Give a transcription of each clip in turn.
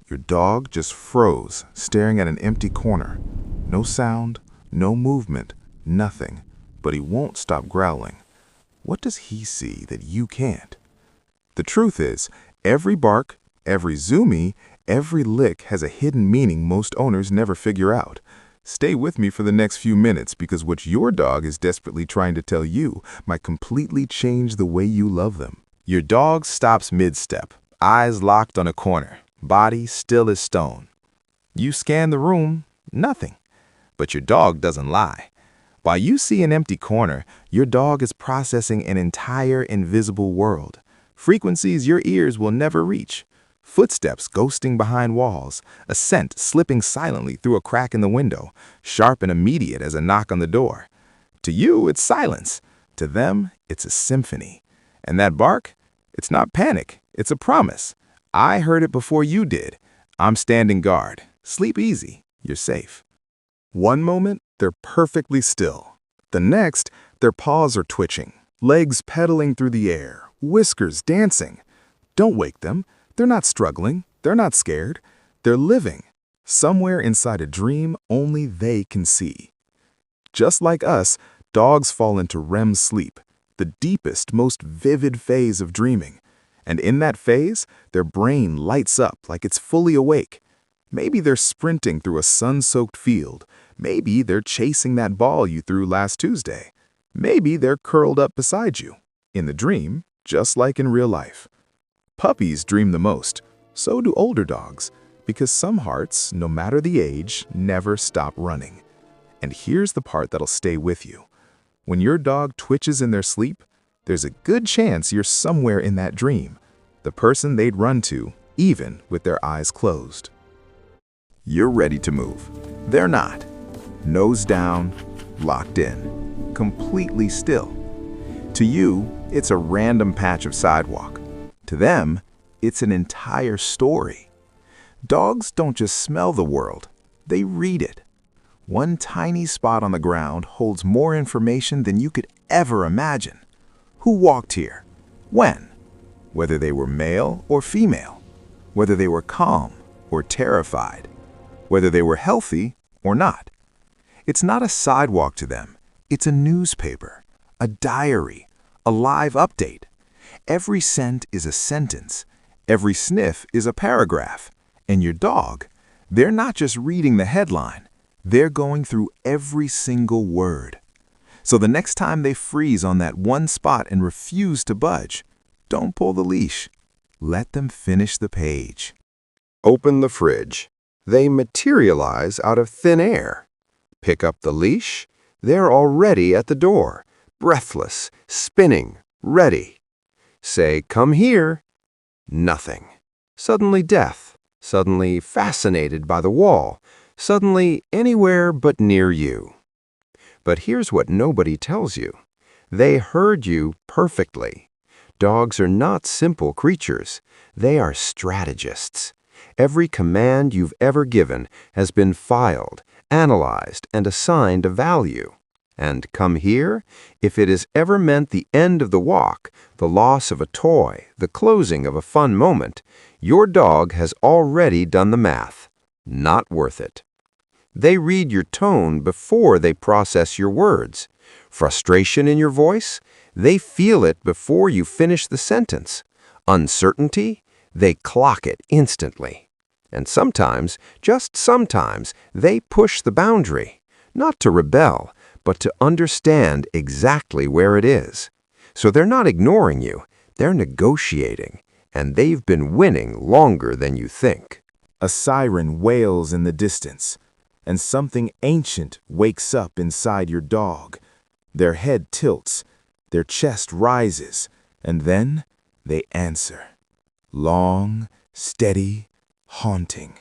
Your dog just froze, staring at an empty corner. No sound, no movement, nothing. But he won't stop growling. What does he see that you can't? The truth is, every bark, every zoomy, every lick has a hidden meaning most owners never figure out. Stay with me for the next few minutes because what your dog is desperately trying to tell you might completely change the way you love them. Your dog stops mid-step, eyes locked on a corner, body still as stone. You scan the room, nothing. But your dog doesn't lie. While you see an empty corner, your dog is processing an entire invisible world. Frequencies your ears will never reach. Footsteps ghosting behind walls, a scent slipping silently through a crack in the window, sharp and immediate as a knock on the door. To you, it's silence. To them, it's a symphony. And that bark? It's not panic. It's a promise. I heard it before you did. I'm standing guard. Sleep easy. You're safe. One moment, they're perfectly still. The next, their paws are twitching, legs pedaling through the air, whiskers dancing. Don't wake them. They're not struggling. They're not scared. They're living. Somewhere inside a dream only they can see. Just like us, dogs fall into REM sleep, the deepest, most vivid phase of dreaming. And in that phase, their brain lights up like it's fully awake. Maybe they're sprinting through a sun-soaked field. Maybe they're chasing that ball you threw last Tuesday. Maybe they're curled up beside you. In the dream, just like in real life. Puppies dream the most. So do older dogs. Because some hearts, no matter the age, never stop running. And here's the part that'll stay with you. When your dog twitches in their sleep, there's a good chance you're somewhere in that dream. The person they'd run to, even with their eyes closed. You're ready to move. They're not. Nose down, locked in, completely still. To you, it's a random patch of sidewalk. To them, it's an entire story. Dogs don't just smell the world, they read it. One tiny spot on the ground holds more information than you could ever imagine. Who walked here? When? Whether they were male or female. Whether they were calm or terrified. Whether they were healthy or not. It's not a sidewalk to them. It's a newspaper, a diary, a live update. Every scent is a sentence. Every sniff is a paragraph. And your dog, they're not just reading the headline. They're going through every single word. So the next time they freeze on that one spot and refuse to budge, don't pull the leash. Let them finish the page. Open the fridge. They materialize out of thin air. Pick up the leash. They're already at the door, breathless, spinning, ready. Say, "Come here." Nothing. Suddenly death. Suddenly fascinated by the wall. Suddenly anywhere but near you. But here's what nobody tells you. They heard you perfectly. Dogs are not simple creatures. They are strategists. Every command you've ever given has been filed, analyzed, and assigned a value. And come here, if it has ever meant the end of the walk, the loss of a toy, the closing of a fun moment, your dog has already done the math. Not worth it. They read your tone before they process your words. Frustration in your voice? They feel it before you finish the sentence. Uncertainty? They clock it instantly. And sometimes, just sometimes, they push the boundary, not to rebel, but to understand exactly where it is. So they're not ignoring you, they're negotiating, and they've been winning longer than you think. A siren wails in the distance, and something ancient wakes up inside your dog. Their head tilts, their chest rises, and then they answer. Long, steady, haunting.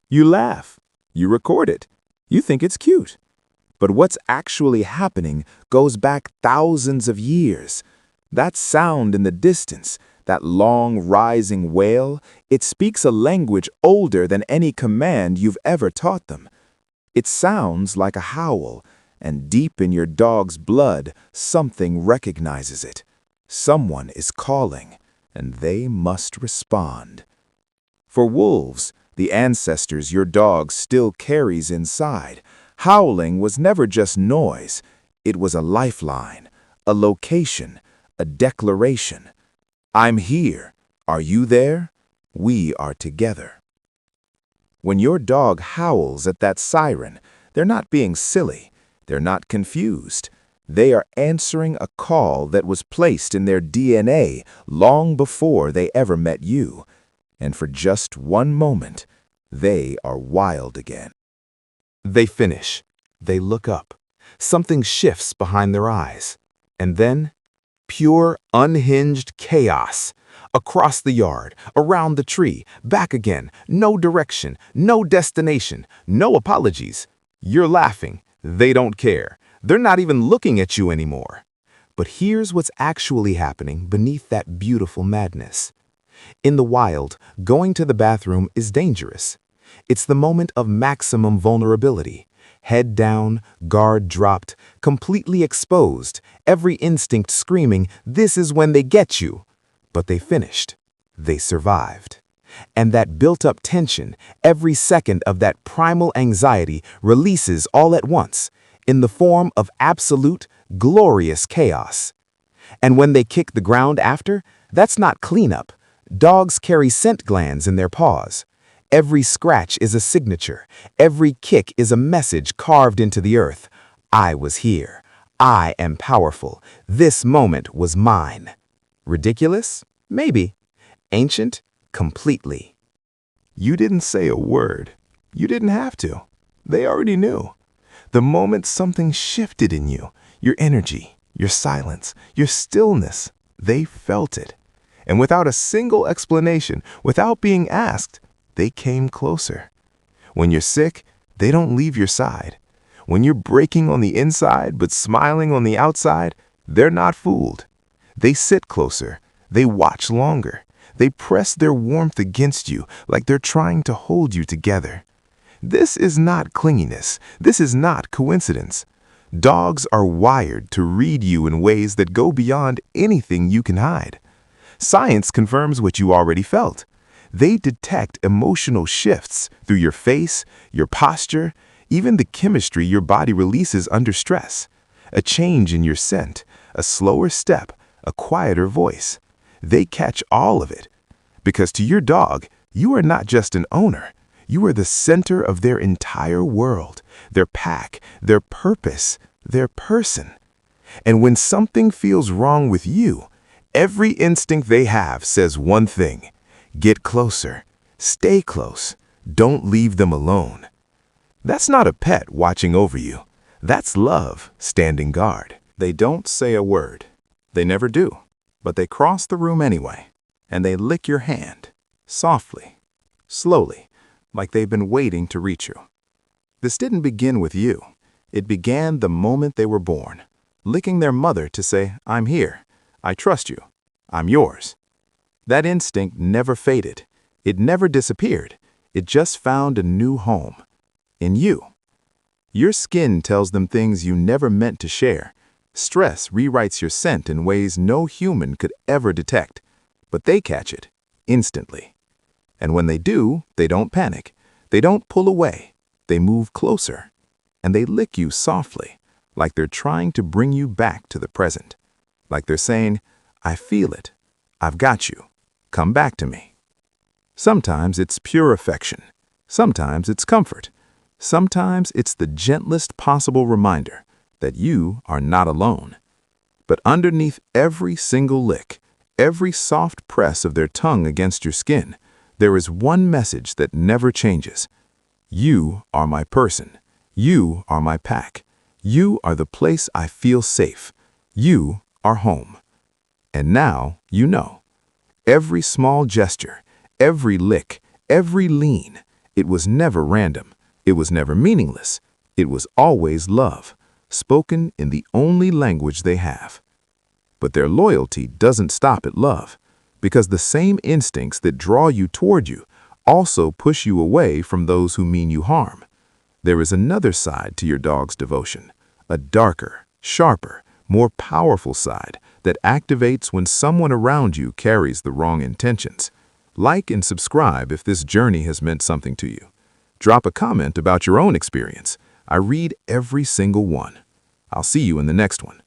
You laugh. You record it. You think it's cute. But what's actually happening goes back thousands of years. That sound in the distance, that long rising wail, it speaks a language older than any command you've ever taught them. It sounds like a howl, and deep in your dog's blood, something recognizes it. Someone is calling, and they must respond. For wolves, the ancestors your dog still carries inside, howling was never just noise. It was a lifeline, a location, a declaration. I'm here. Are you there? We are together. When your dog howls at that siren, they're not being silly. They're not confused. They are answering a call that was placed in their DNA long before they ever met you. And for just one moment, they are wild again. They finish. They look up. Something shifts behind their eyes. And then, pure, unhinged chaos. Across the yard, around the tree, back again, no direction, no destination, no apologies. You're laughing. They don't care. They're not even looking at you anymore. But here's what's actually happening beneath that beautiful madness. In the wild, going to the bathroom is dangerous. It's the moment of maximum vulnerability. Head down, guard dropped, completely exposed, every instinct screaming, this is when they get you. But they finished. They survived. And that built-up tension, every second of that primal anxiety releases all at once, in the form of absolute, glorious chaos. And when they kick the ground after, that's not cleanup. Dogs carry scent glands in their paws. Every scratch is a signature. Every kick is a message carved into the earth. I was here. I am powerful. This moment was mine. Ridiculous? Maybe. Ancient? Completely. You didn't say a word. You didn't have to. They already knew. The moment something shifted in you, your energy, your silence, your stillness, they felt it. And without a single explanation, without being asked, they came closer. When you're sick, they don't leave your side. When you're breaking on the inside but smiling on the outside, they're not fooled. They sit closer. They watch longer. They press their warmth against you like they're trying to hold you together. This is not clinginess. This is not coincidence. Dogs are wired to read you in ways that go beyond anything you can hide. Science confirms what you already felt. They detect emotional shifts through your face, your posture, even the chemistry your body releases under stress. A change in your scent, a slower step, a quieter voice. They catch all of it. Because to your dog, you are not just an owner. You are the center of their entire world, their pack, their purpose, their person. And when something feels wrong with you, every instinct they have says one thing: get closer, stay close, don't leave them alone. That's not a pet watching over you. That's love standing guard. They don't say a word. They never do. But they cross the room anyway, and they lick your hand, softly, slowly, like they've been waiting to reach you. This didn't begin with you. It began the moment they were born, licking their mother to say, I'm here, I trust you, I'm yours. That instinct never faded. It never disappeared. It just found a new home. In you. Your skin tells them things you never meant to share. Stress rewrites your scent in ways no human could ever detect. But they catch it, instantly. And when they do, they don't panic. They don't pull away. They move closer. And they lick you softly, like they're trying to bring you back to the present. Like they're saying, I feel it. I've got you. Come back to me. Sometimes it's pure affection. Sometimes it's comfort. Sometimes it's the gentlest possible reminder that you are not alone. But underneath every single lick, every soft press of their tongue against your skin, there is one message that never changes. You are my person. You are my pack. You are the place I feel safe. You are home. And now you know. Every small gesture, every lick, every lean, it was never random. It was never meaningless. It was always love, spoken in the only language they have. But their loyalty doesn't stop at love, because the same instincts that draw you toward you also push you away from those who mean you harm. There is another side to your dog's devotion, a darker, sharper, more powerful side that activates when someone around you carries the wrong intentions. Like and subscribe if this journey has meant something to you. Drop a comment about your own experience. I read every single one. I'll see you in the next one.